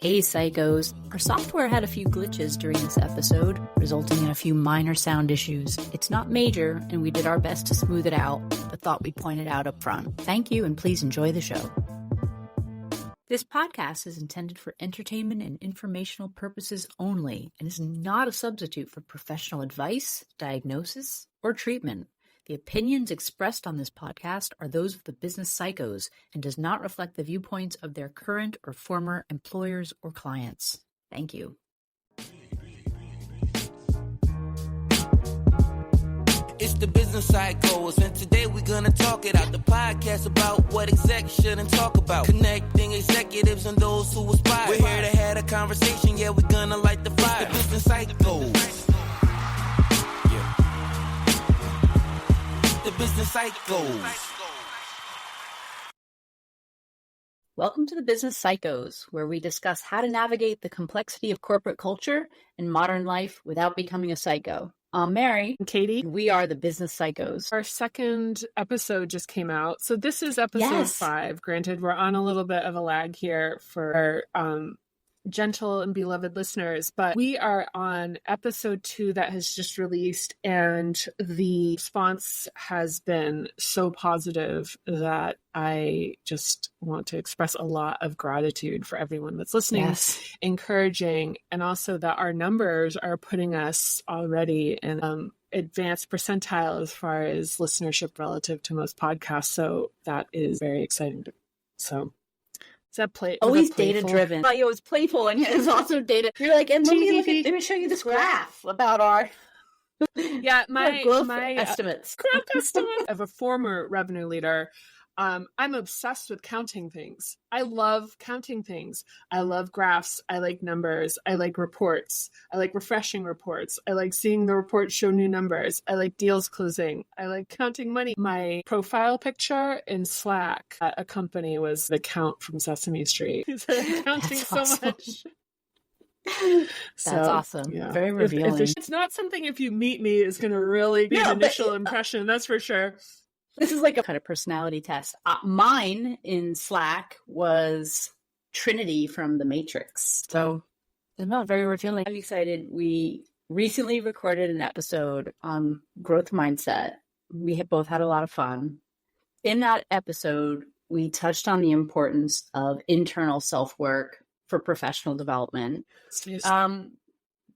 Hey psychos, our software had a few glitches during this episode, resulting in a few minor sound issues. It's not major, and we did our best to smooth it out, but thought we'd point it out up front. Thank you, and please enjoy the show. This podcast is intended for entertainment and informational purposes only, and is not a substitute for professional advice, diagnosis, or treatment. The opinions expressed on this podcast are those of the business psychos and does not reflect the viewpoints of their current or former employers or clients. Thank you. It's the business psychos, and today we're gonna talk it out. The podcast about what execs shouldn't talk about. Connecting executives and those who aspire. We're here to have a conversation, yeah, we're gonna light the fire. It's the business psychos. The business psychos. Welcome to the Business Psychos, where we discuss how to navigate the complexity of corporate culture and modern life without becoming a psycho. I'm Mary. I'm Katie. We are the Business Psychos. Our second episode just came out. So this is episode 5. Granted, we're on a little bit of a lag here for our gentle and beloved listeners, but we are on episode 2 that has just released, and the response has been so positive that I just want to express a lot of gratitude for everyone that's listening, encouraging, and also that our numbers are putting us already in advanced percentile as far as listenership relative to most podcasts. So that is very exciting. So is that always data driven? It was playful and it was also data. You're like, and let me show you this graph about our growth estimates. Growth estimates of a former revenue leader. I'm obsessed with counting things. I love counting things. I love graphs. I like numbers. I like reports. I like refreshing reports. I like seeing the report show new numbers. I like deals closing. I like counting money. My profile picture in Slack at Accompany was the count from Sesame Street. I'm counting so much. That's awesome. Yeah. Very revealing. It's not something, if you meet me, is going to really be an initial impression. That's for sure. This is like a kind of personality test. Mine in Slack was Trinity from The Matrix. So it's not very revealing. I'm excited. We recently recorded an episode on growth mindset. We have both had a lot of fun. In that episode, we touched on the importance of internal self-work for professional development.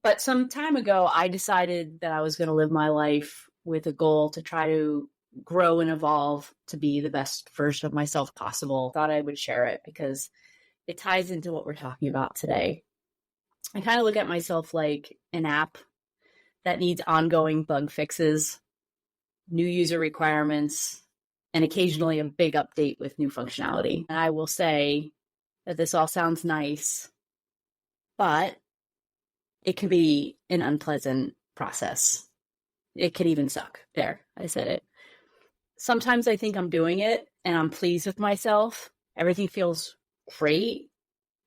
But some time ago, I decided that I was going to live my life with a goal to try to grow and evolve to be the best version of myself possible. Thought I would share it because it ties into what we're talking about today. I kind of look at myself like an app that needs ongoing bug fixes, new user requirements, and occasionally a big update with new functionality. And I will say that this all sounds nice, but it can be an unpleasant process. It can even suck. There, I said it. Sometimes I think I'm doing it and I'm pleased with myself. Everything feels great.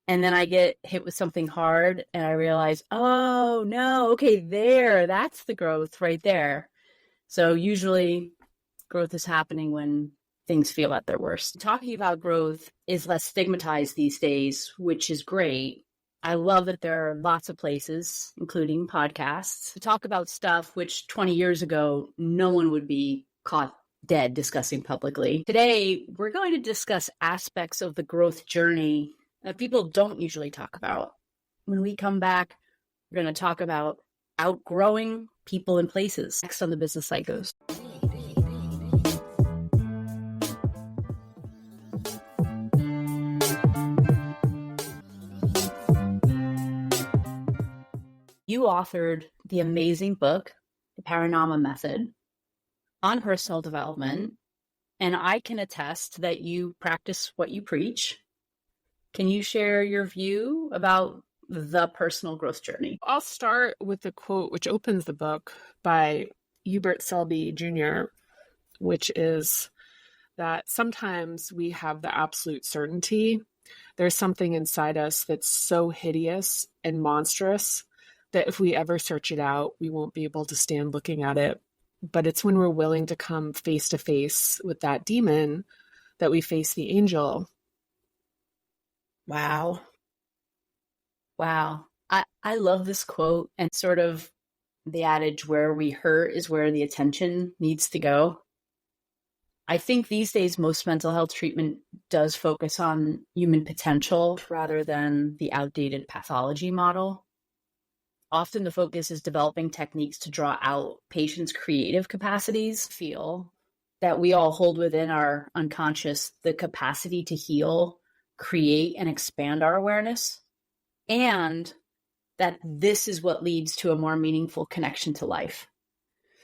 And then I get hit with something hard and I realize, oh no, okay, that's the growth right there. So usually growth is happening when things feel at their worst. Talking about growth is less stigmatized these days, which is great. I love that there are lots of places, including podcasts, to talk about stuff which 20 years ago, no one would be caught dead discussing publicly. Today, we're going to discuss aspects of the growth journey that people don't usually talk about. When we come back, we're going to talk about outgrowing people and places. Next on the Business Psychos. You authored the amazing book, The Panorama Method, on personal development, and I can attest that you practice what you preach. Can you share your view about the personal growth journey? I'll start with the quote which opens the book by Hubert Selby Jr., which is that sometimes we have the absolute certainty. There's something inside us that's so hideous and monstrous that if we ever search it out, we won't be able to stand looking at it. But it's when we're willing to come face to face with that demon that we face the angel. Wow. Wow. I love this quote and sort of the adage where we hurt is where the attention needs to go. I think these days most mental health treatment does focus on human potential rather than the outdated pathology model. Often the focus is developing techniques to draw out patients' creative capacities, feel that we all hold within our unconscious the capacity to heal, create, and expand our awareness, and that this is what leads to a more meaningful connection to life.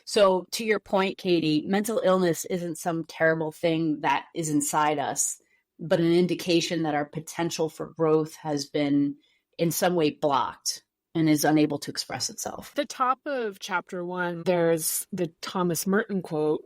So to your point, Katie, mental illness isn't some terrible thing that is inside us, but an indication that our potential for growth has been in some way blocked and is unable to express itself. At the top of chapter 1, there's the Thomas Merton quote,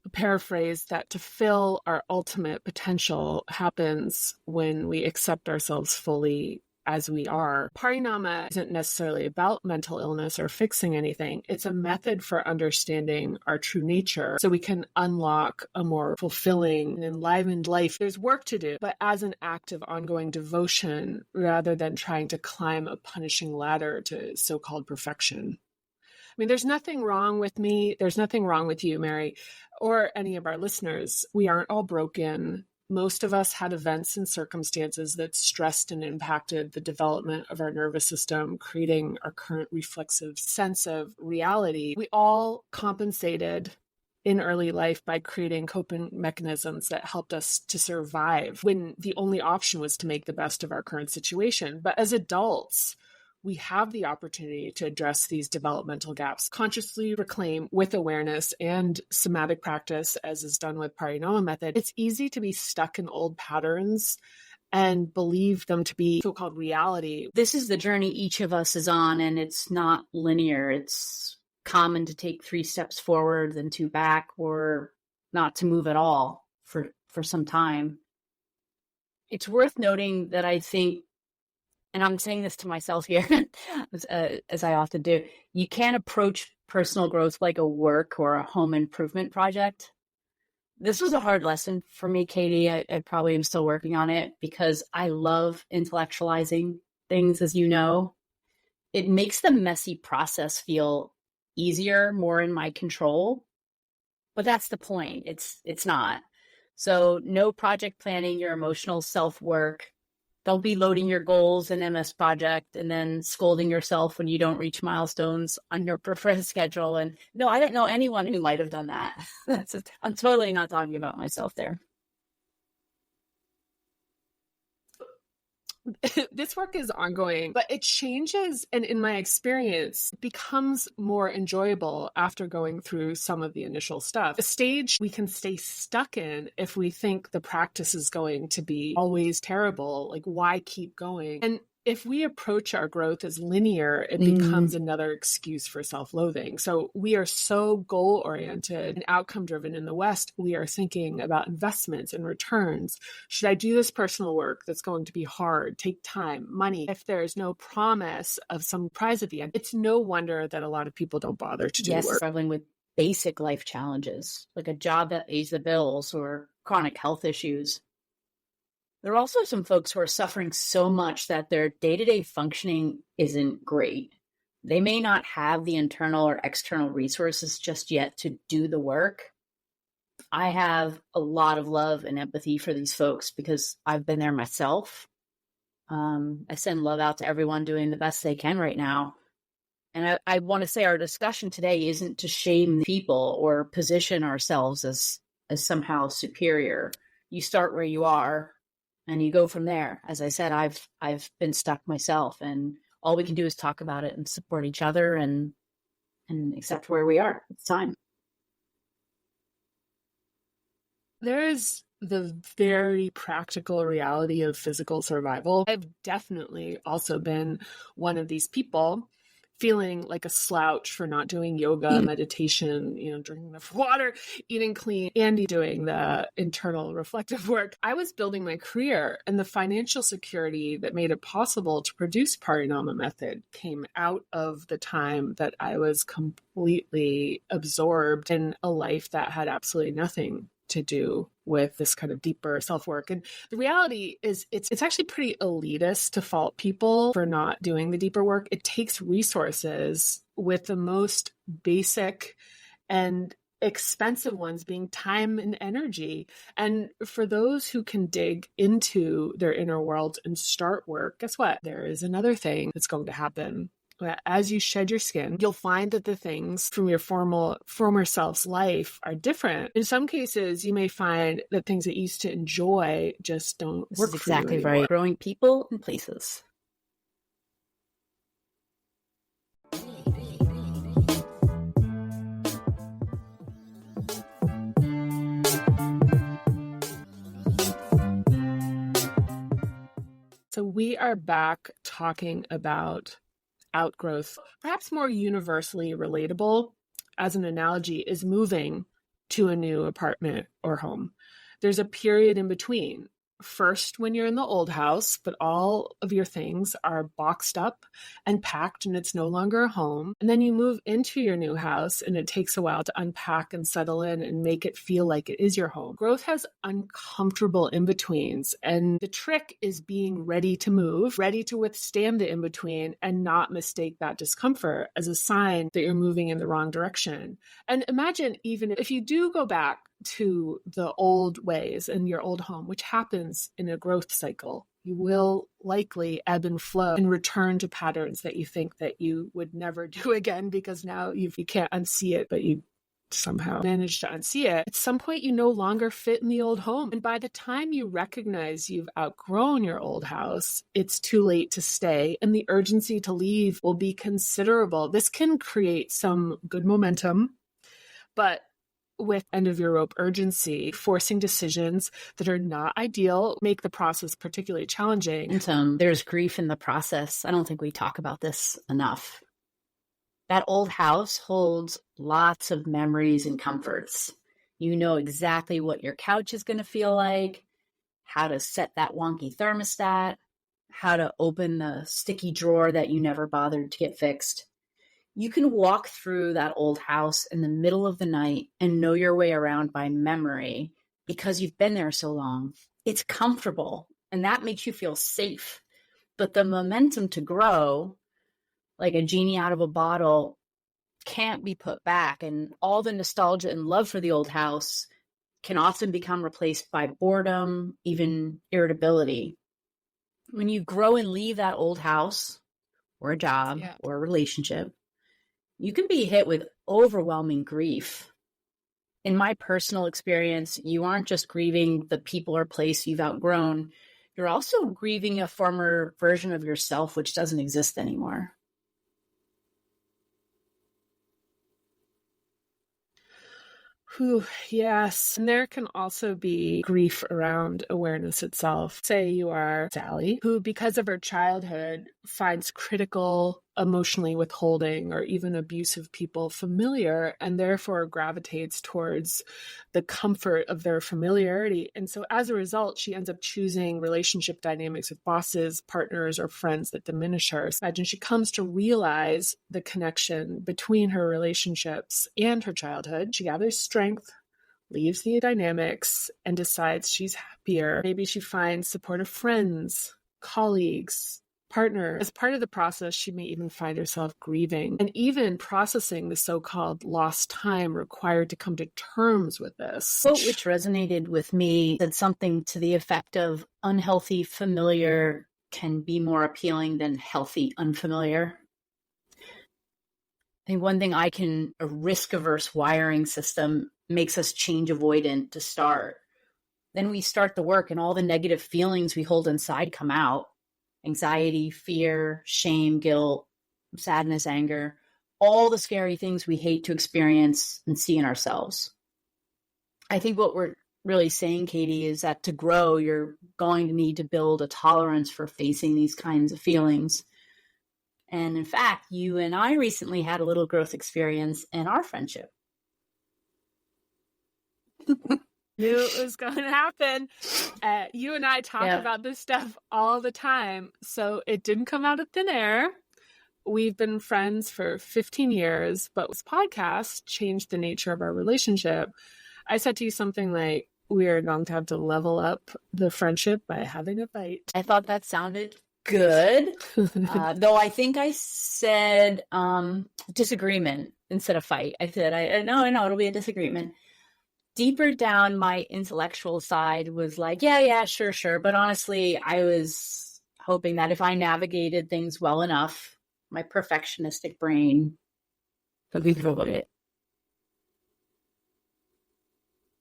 a paraphrase that to fill our ultimate potential happens when we accept ourselves fully as we are. Parinama isn't necessarily about mental illness or fixing anything. It's a method for understanding our true nature so we can unlock a more fulfilling and enlivened life. There's work to do, but as an act of ongoing devotion rather than trying to climb a punishing ladder to so-called perfection. I mean, there's nothing wrong with me. There's nothing wrong with you, Mary, or any of our listeners. We aren't all broken. Most of us had events and circumstances that stressed and impacted the development of our nervous system, creating our current reflexive sense of reality. We all compensated in early life by creating coping mechanisms that helped us to survive when the only option was to make the best of our current situation. But as adults, we have the opportunity to address these developmental gaps, consciously reclaim with awareness and somatic practice, as is done with Parinama method. It's easy to be stuck in old patterns and believe them to be so-called reality. This is the journey each of us is on, and it's not linear. It's common to take 3 steps forward, then 2 back, or not to move at all for some time. It's worth noting that I think, and I'm saying this to myself here, as I often do, you can't approach personal growth like a work or a home improvement project. This was a hard lesson for me, Katie. I probably am still working on it because I love intellectualizing things, as you know. It makes the messy process feel easier, more in my control. But that's the point. It's not. So no project planning, your emotional self-work. Don't be loading your goals in MS Project and then scolding yourself when you don't reach milestones on your preferred schedule. And no, I don't know anyone who might have done that. I'm totally not talking about myself there. This work is ongoing, but it changes, and in my experience, becomes more enjoyable after going through some of the initial stuff. A stage we can stay stuck in if we think the practice is going to be always terrible. Like, why keep going? And if we approach our growth as linear, it becomes another excuse for self-loathing. So we are so goal-oriented and outcome-driven in the West. We are thinking about investments and returns. Should I do this personal work that's going to be hard, take time, money, if there's no promise of some prize at the end? It's no wonder that a lot of people don't bother to do work. Struggling with basic life challenges, like a job that pays the bills or chronic health issues. There are also some folks who are suffering so much that their day-to-day functioning isn't great. They may not have the internal or external resources just yet to do the work. I have a lot of love and empathy for these folks because I've been there myself. I send love out to everyone doing the best they can right now. And I want to say our discussion today isn't to shame people or position ourselves as somehow superior. You start where you are. And you go from there. As I said, I've been stuck myself, and all we can do is talk about it and support each other and accept where we are. It's time. There is the very practical reality of physical survival. I've definitely also been one of these people feeling like a slouch for not doing yoga, meditation, drinking enough water, eating clean, and doing the internal reflective work. I was building my career, and the financial security that made it possible to produce Parinama method came out of the time that I was completely absorbed in a life that had absolutely nothing to do with this kind of deeper self-work. And the reality is it's actually pretty elitist to fault people for not doing the deeper work. It takes resources, with the most basic and expensive ones being time and energy. And for those who can dig into their inner world and start work, guess what? There is another thing that's going to happen. As you shed your skin, you'll find that the things from your former self's life are different. In some cases, you may find that things that you used to enjoy just don't work for you anymore. Exactly right. Growing people and places. So we are back talking about outgrowth. Perhaps more universally relatable as an analogy is moving to a new apartment or home. There's a period in between. First, when you're in the old house, but all of your things are boxed up and packed and it's no longer a home. And then you move into your new house and it takes a while to unpack and settle in and make it feel like it is your home. Growth has uncomfortable in-betweens. And the trick is being ready to move, ready to withstand the in-between and not mistake that discomfort as a sign that you're moving in the wrong direction. And imagine even if you do go back to the old ways in your old home, which happens in a growth cycle, you will likely ebb and flow and return to patterns that you think that you would never do again because now you can't unsee it, but you somehow managed to unsee it. At some point, you no longer fit in the old home. And by the time you recognize you've outgrown your old house, it's too late to stay. And the urgency to leave will be considerable. This can create some good momentum, but with end of your rope urgency, forcing decisions that are not ideal, make the process particularly challenging. And there's grief in the process. I don't think we talk about this enough. That old house holds lots of memories and comforts. You know exactly what your couch is going to feel like, how to set that wonky thermostat, how to open the sticky drawer that you never bothered to get fixed. You can walk through that old house in the middle of the night and know your way around by memory because you've been there so long. It's comfortable and that makes you feel safe. But the momentum to grow, like a genie out of a bottle, can't be put back. And all the nostalgia and love for the old house can often become replaced by boredom, even irritability. When you grow and leave that old house or a job or a relationship, you can be hit with overwhelming grief. In my personal experience, you aren't just grieving the people or place you've outgrown, you're also grieving a former version of yourself which doesn't exist anymore. Yes. And there can also be grief around awareness itself. Say you are Sally, who, because of her childhood, finds critical, emotionally withholding, or even abusive people familiar and therefore gravitates towards the comfort of their familiarity. And so as a result, she ends up choosing relationship dynamics with bosses, partners, or friends that diminish her. So imagine she comes to realize the connection between her relationships and her childhood. She gathers strength, leaves the dynamics, and decides she's happier. Maybe she finds supportive friends, colleagues, partner. As part of the process, she may even find herself grieving and even processing the so-called lost time required to come to terms with this. Quote which resonated with me said something to the effect of unhealthy familiar can be more appealing than healthy unfamiliar. I think one thing a risk-averse wiring system makes us change avoidant to start. Then we start the work and all the negative feelings we hold inside come out. Anxiety, fear, shame, guilt, sadness, anger, all the scary things we hate to experience and see in ourselves. I think what we're really saying, Katie, is that to grow, you're going to need to build a tolerance for facing these kinds of feelings. And in fact, you and I recently had a little growth experience in our friendship. Knew it was going to happen. You and I talk about this stuff all the time. So it didn't come out of thin air. We've been friends for 15 years, but this podcast changed the nature of our relationship. I said to you something like, we are going to have to level up the friendship by having a fight. I thought that sounded good. Though I think I said disagreement instead of fight. I said, no, it'll be a disagreement. Deeper down, my intellectual side was like, yeah, sure. But honestly, I was hoping that if I navigated things well enough, my perfectionistic brain could be through it.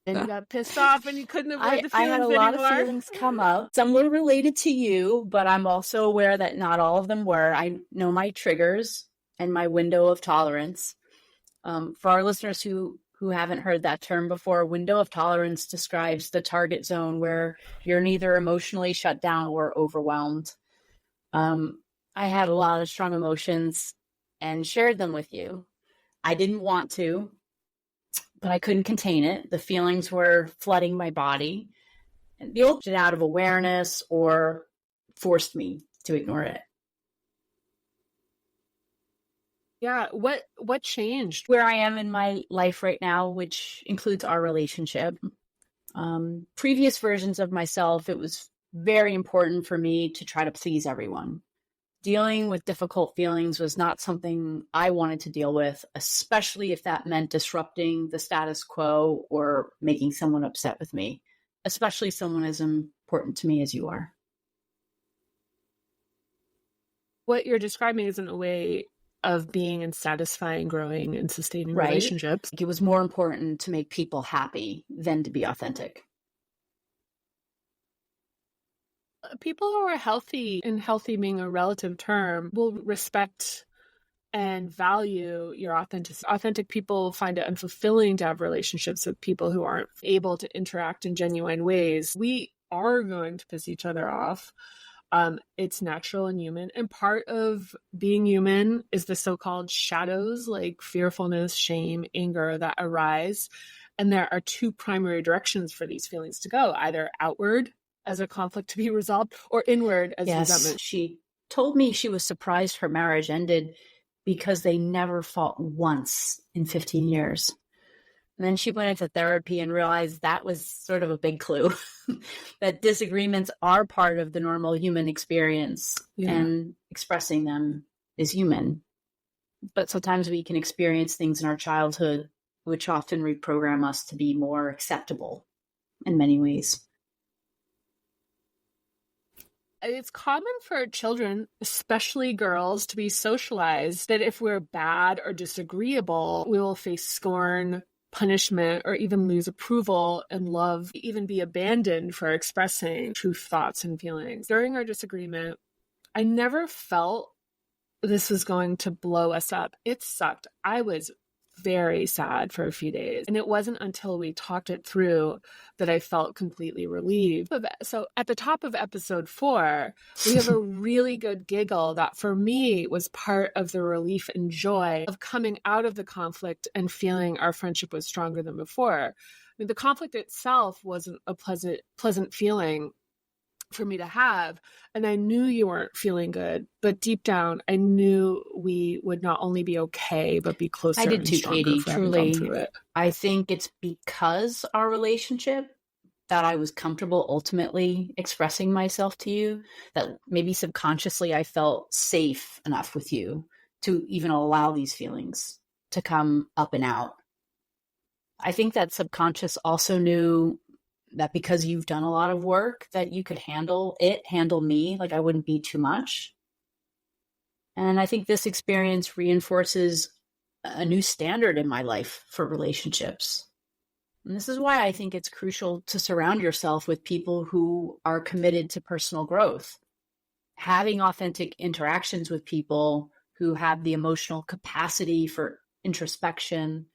And you got pissed off and you couldn't avoid the feelings I had a lot anymore. of feelings come up. Some were related to you, but I'm also aware that not all of them were. I know my triggers and my window of tolerance. For our listeners who haven't heard that term before, window of tolerance describes the target zone where you're neither emotionally shut down or overwhelmed. I had a lot of strong emotions and shared them with you. I didn't want to, but I couldn't contain it. The feelings were flooding my body. And the old out of awareness or forced me to ignore it. Yeah. What changed? Where I am in my life right now, which includes our relationship. Previous versions of myself, it was very important for me to try to please everyone. Dealing with difficult feelings was not something I wanted to deal with, especially if that meant disrupting the status quo or making someone upset with me, especially someone as important to me as you are. What you're describing isn't a way of being and satisfying, growing, and sustaining relationships. It was more important to make people happy than to be authentic. People who are healthy, and healthy being a relative term, will respect and value your authenticity. Authentic people find it unfulfilling to have relationships with people who aren't able to interact in genuine ways. We are going to piss each other off. It's natural and human. And part of being human is the so-called shadows like fearfulness, shame, anger that arise. And there are two primary directions for these feelings to go, either outward as a conflict to be resolved or inward as resentment. She told me she was surprised her marriage ended because they never fought once in 15 years. And then she went into therapy and realized that was sort of a big clue that disagreements are part of the normal human experience and expressing them is human. But sometimes we can experience things in our childhood which often reprogram us to be more acceptable in many ways. It's common for children, especially girls, to be socialized that if we're bad or disagreeable, we will face scorn, punishment, or even lose approval and love, even be abandoned for expressing true thoughts and feelings. During our disagreement, I never felt this was going to blow us up. It sucked. I was very sad for a few days. And it wasn't until we talked it through that I felt completely relieved. So at the top of episode 4, we have a really good giggle that for me was part of the relief and joy of coming out of the conflict and feeling our friendship was stronger than before. I mean, the conflict itself wasn't a pleasant feeling for me to have. And I knew you weren't feeling good, but deep down, I knew we would not only be okay, but be closer. I did too, Katie, truly. It. I think it's because our relationship that I was comfortable ultimately expressing myself to you, that maybe subconsciously I felt safe enough with you to even allow these feelings to come up and out. I think that subconscious also knew that because you've done a lot of work that you could handle me, like I wouldn't be too much. And I think this experience reinforces a new standard in my life for relationships. And this is why I think it's crucial to surround yourself with people who are committed to personal growth. Having authentic interactions with people who have the emotional capacity for introspection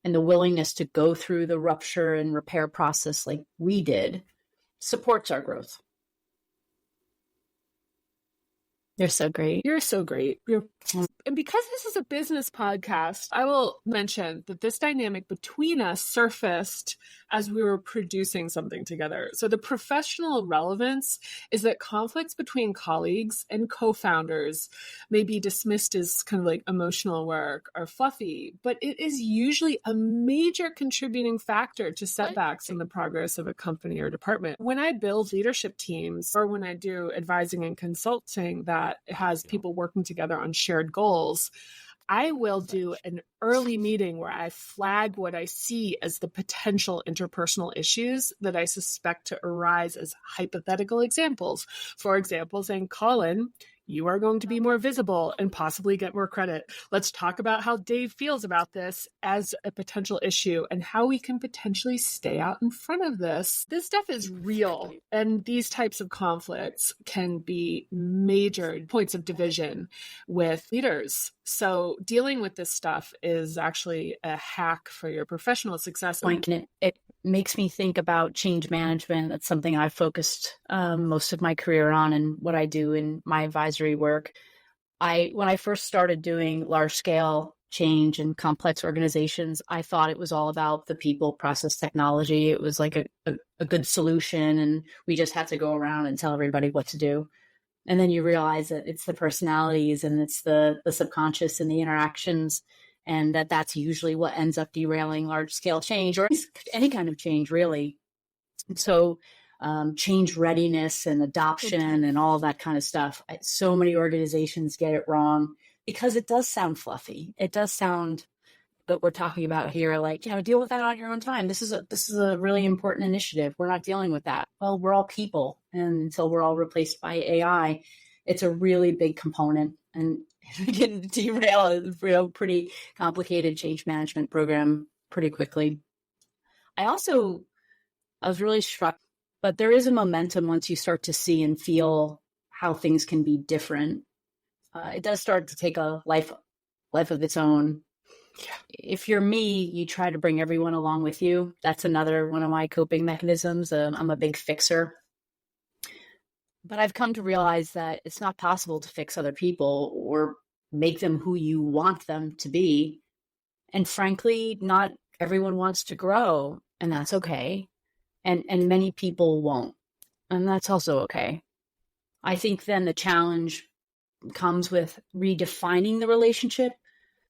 and the willingness to go through the rupture and repair process like we did supports our growth. You're so great. You're so great. And because this is a business podcast, I will mention that this dynamic between us surfaced as we were producing something together. So the professional relevance is that conflicts between colleagues and co-founders may be dismissed as kind of like emotional work or fluffy, but it is usually a major contributing factor to setbacks in the progress of a company or department. When I build leadership teams or when I do advising and consulting that has people working together on shared goals, I will do an early meeting where I flag what I see as the potential interpersonal issues that I suspect to arise as hypothetical examples. For example, saying, Colin, you are going to be more visible and possibly get more credit. Let's talk about how Dave feels about this as a potential issue and how we can potentially stay out in front of this. This stuff is real, and these types of conflicts can be major points of division with leaders. So dealing with this stuff is actually a hack for your professional success. It makes me think about change management. That's something I've focused most of my career on and what I do in my advisory work. When I first started doing large scale change in complex organizations, I thought it was all about the people, process, technology. It was like a good solution, and we just had to go around and tell everybody what to do. And then you realize that it's the personalities and it's the subconscious and the interactions, and that's usually what ends up derailing large scale change or any kind of change, really. So change readiness and adoption and all that kind of stuff. So many organizations get it wrong because it does sound fluffy. It does sound that we're talking about here, like, deal with that on your own time. This is a really important initiative. We're not dealing with that. Well, we're all people, and until we're all replaced by AI, it's a really big component, and it can derail a pretty complicated change management program pretty quickly. I was really struck, but there is a momentum once you start to see and feel how things can be different. It does start to take a life of its own. Yeah. If you're me, you try to bring everyone along with you. That's another one of my coping mechanisms. I'm a big fixer. But I've come to realize that it's not possible to fix other people or make them who you want them to be. And frankly, not everyone wants to grow, and that's okay. And many people won't, and that's also okay. I think then the challenge comes with redefining the relationship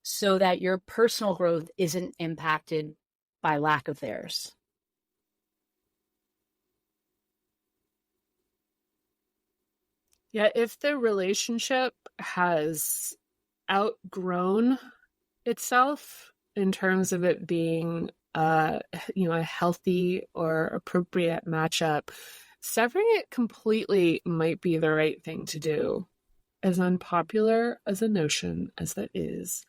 so that your personal growth isn't impacted by lack of theirs. Yeah, if the relationship has outgrown itself in terms of it being a healthy or appropriate matchup, severing it completely might be the right thing to do. As unpopular as a notion as that is,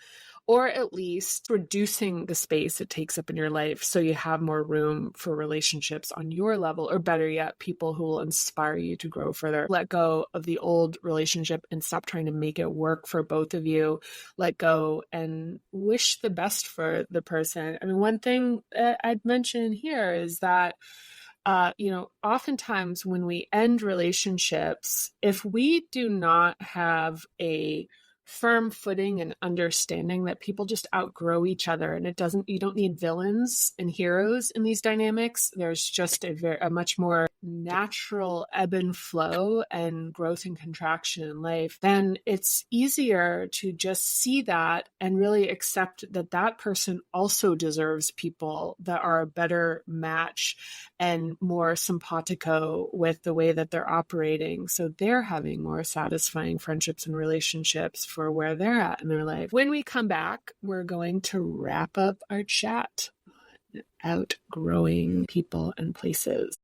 or at least reducing the space it takes up in your life so you have more room for relationships on your level, or better yet, people who will inspire you to grow further. Let go of the old relationship and stop trying to make it work for both of you. Let go and wish the best for the person. I mean, one thing I'd mention here is that oftentimes when we end relationships, if we do not have a firm footing and understanding that people just outgrow each other, and you don't need villains and heroes in these dynamics. There's just a much more natural ebb and flow and growth and contraction in life. Then it's easier to just see that and really accept that that person also deserves people that are a better match and more simpatico with the way that they're operating. So they're having more satisfying friendships and relationships for where they're at in their life. When we come back, we're going to wrap up our chat on outgrowing people and places.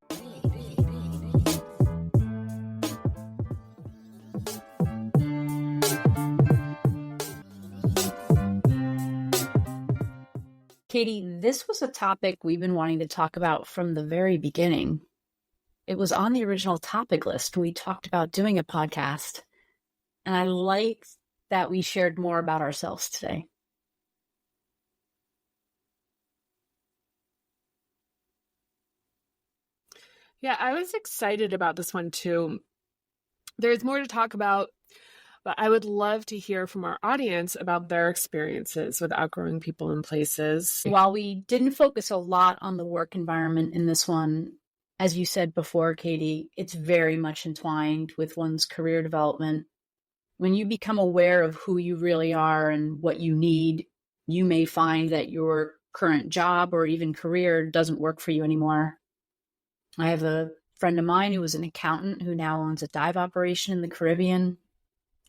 Katie, this was a topic we've been wanting to talk about from the very beginning. It was on the original topic list. We talked about doing a podcast, and I liked that we shared more about ourselves today. Yeah, I was excited about this one too. There's more to talk about. But I would love to hear from our audience about their experiences with outgrowing people and places. While we didn't focus a lot on the work environment in this one, as you said before, Katie, it's very much entwined with one's career development. When you become aware of who you really are and what you need, you may find that your current job or even career doesn't work for you anymore. I have a friend of mine who was an accountant who now owns a dive operation in the Caribbean.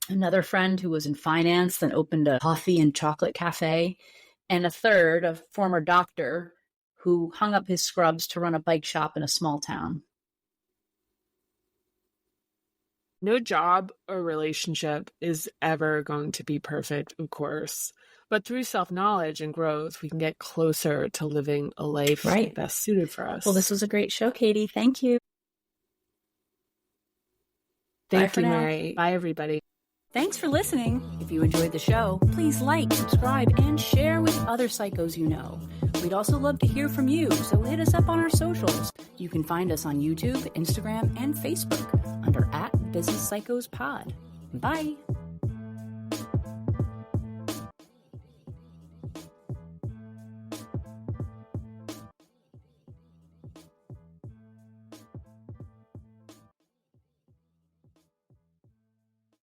Another friend who was in finance, then opened a coffee and chocolate cafe. And a third, a former doctor who hung up his scrubs to run a bike shop in a small town. No job or relationship is ever going to be perfect, of course. But through self-knowledge and growth, we can get closer to living a life best suited for us. Well, this was a great show, Katie. Thank you. Thank you, Mary. Bye, everybody. Thanks for listening. If you enjoyed the show, please like, subscribe, and share with other psychos you know. We'd also love to hear from you, so hit us up on our socials. You can find us on YouTube, Instagram, and Facebook under @BusinessPsychosPod. Bye.